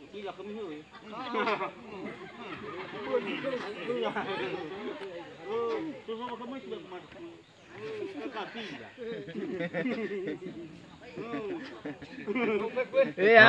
Tidak kami tu. Tu sama kami sudah masuk. Kasi dah. Iya.